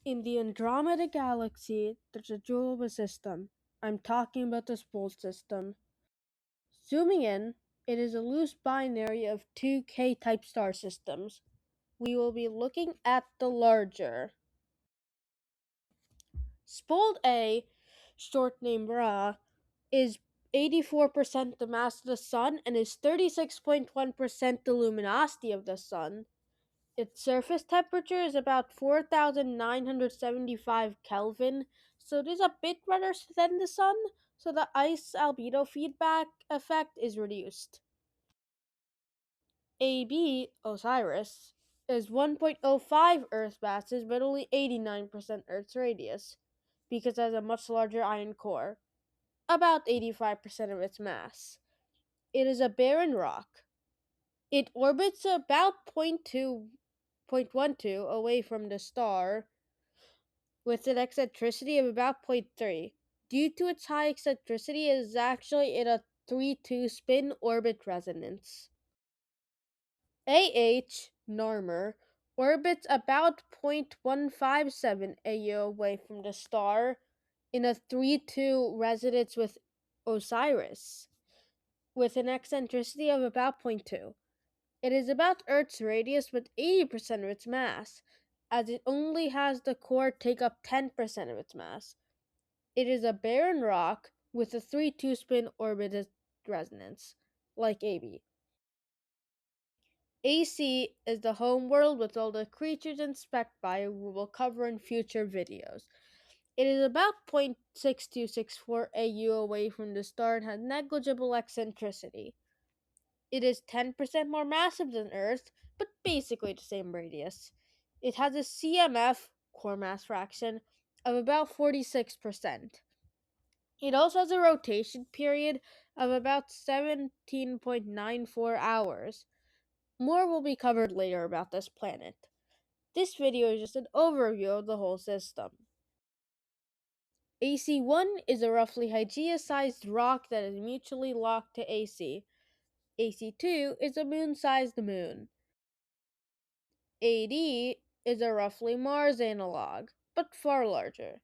In the Andromeda Galaxy, there's a jewel system. I'm talking about the Spole system. Zooming in, it is a loose binary of two K-type star systems. We will be looking at the larger. Spole A, short name Ra, is 84% the mass of the Sun and is 36.1% the luminosity of the Sun. Its surface temperature is about 4,975 Kelvin, so it is a bit redder than the Sun, so the ice albedo feedback effect is reduced. AB, Osiris, is 1.05 Earth masses but only 89% Earth's radius, because it has a much larger iron core, about 85% of its mass. It is a barren rock. It orbits about 0.12 away from the star, with an eccentricity of about zero point 0.3. Due to its high eccentricity, it is actually in a 3-2 spin orbit resonance. AH, Narmer, orbits about 0.157 AU away from the star in a 3-2 resonance with Osiris, with an eccentricity of about zero point 0.2. It is about Earth's radius with 80% of its mass, as it only has the core take up 10% of its mass. It is a barren rock with a 3-2 spin orbited resonance, like AB. AC is the home world with all the creatures and spec bio we will cover in future videos. It is about 0.6264 AU away from the star and has negligible eccentricity. It is 10% more massive than Earth, but basically the same radius. It has a CMF, core mass fraction, of about 46%. It also has a rotation period of about 17.94 hours. More will be covered later about this planet. This video is just an overview of the whole system. AC1 is a roughly Hygeia-sized rock that is mutually locked to AC. AC2 is a moon-sized moon. AD is a roughly Mars analog, but far larger.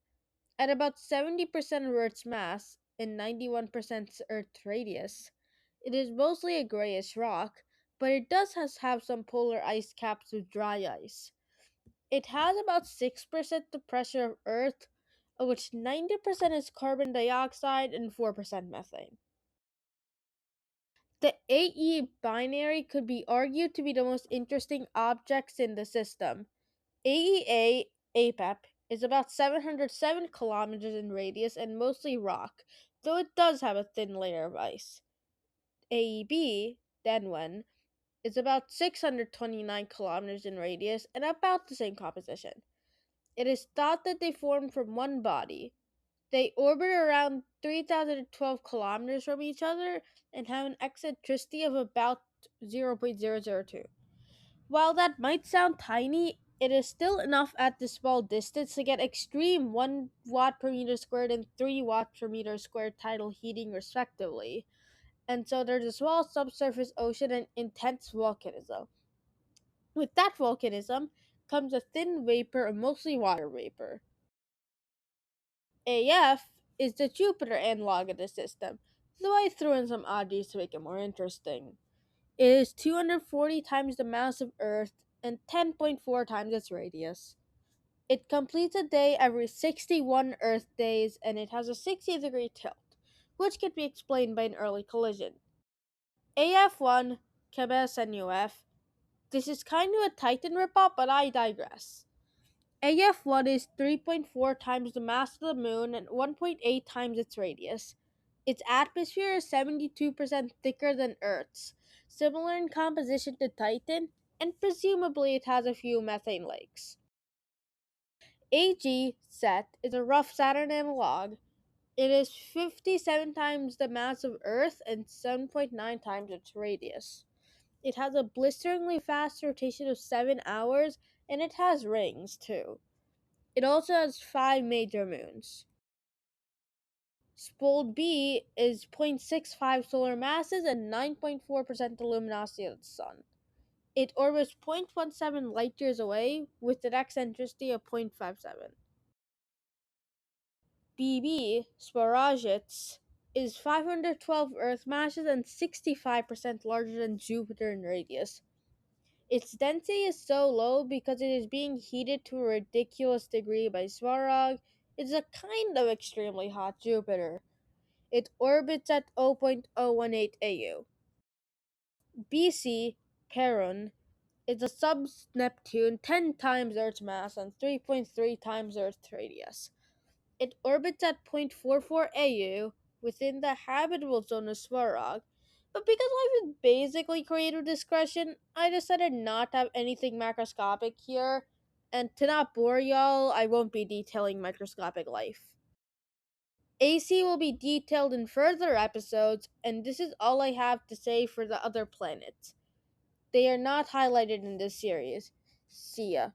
At about 70% of Earth's mass and 91% Earth's radius, it is mostly a grayish rock, but it does have some polar ice caps with dry ice. It has about 6% the pressure of Earth, of which 90% is carbon dioxide and 4% methane. The AE binary could be argued to be the most interesting objects in the system. AEA APEP is about 707 kilometers in radius and mostly rock, though it does have a thin layer of ice. AEB, Denwen, is about 629 kilometers in radius and about the same composition. It is thought that they formed from one body. They orbit around 3,012 kilometers from each other and have an eccentricity of about 0.002. While that might sound tiny, it is still enough at this small distance to get extreme 1 watt per meter squared and 3 watts per meter squared tidal heating, respectively. And so there's a small subsurface ocean and intense volcanism. With that volcanism comes a thin vapor and mostly water vapor. AF is the Jupiter analog of the system, though I threw in some oddities to make it more interesting. It is 240 times the mass of Earth and 10.4 times its radius. It completes a day every 61 Earth days and it has a 60-degree tilt, which can be explained by an early collision. AF1, Kebes NUF. This is kind of a Titan ripoff, but I digress. AF1 is 3.4 times the mass of the Moon and 1.8 times its radius. Its atmosphere is 72% thicker than Earth's, similar in composition to Titan, and presumably it has a few methane lakes. AG Set is a rough Saturn analog. It is 57 times the mass of Earth and 7.9 times its radius. It has a blisteringly fast rotation of 7 hours, and it has rings, too. It also has 5 major moons. Spole B is 0.65 solar masses and 9.4% the luminosity of the Sun. It orbits 0.17 light years away with an eccentricity of 0.57. BB Swaradgets is 512 Earth masses and 65% larger than Jupiter in radius. Its density is so low because it is being heated to a ridiculous degree by Svarog. It's a kind of extremely hot Jupiter. It orbits at 0.018 AU. BC Perun is a sub-Neptune 10 times Earth's mass and 3.3 times Earth's radius. It orbits at 0.44 AU within the habitable zone of Svarog, but because life is basically creative discretion, I decided not to have anything macroscopic here, and to not bore y'all, I won't be detailing microscopic life. AC will be detailed in further episodes, and this is all I have to say for the other planets. They are not highlighted in this series. See ya.